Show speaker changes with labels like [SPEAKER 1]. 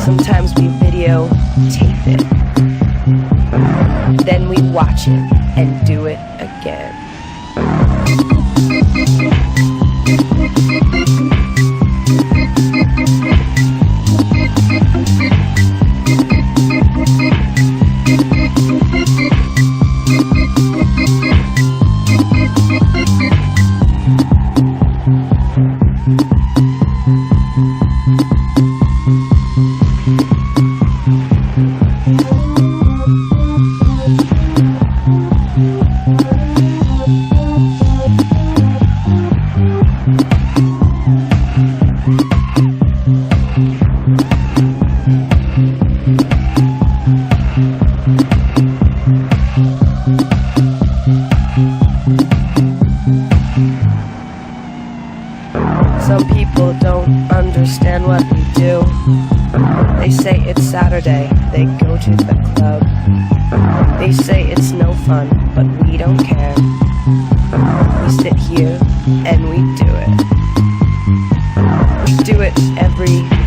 [SPEAKER 1] Sometimes we videotape it, then we watch it and do it again. Some people don't understand what we do. They say it's Saturday, they go to the club. They say it's no fun, but we don't care. We sit here and we do it. We do it every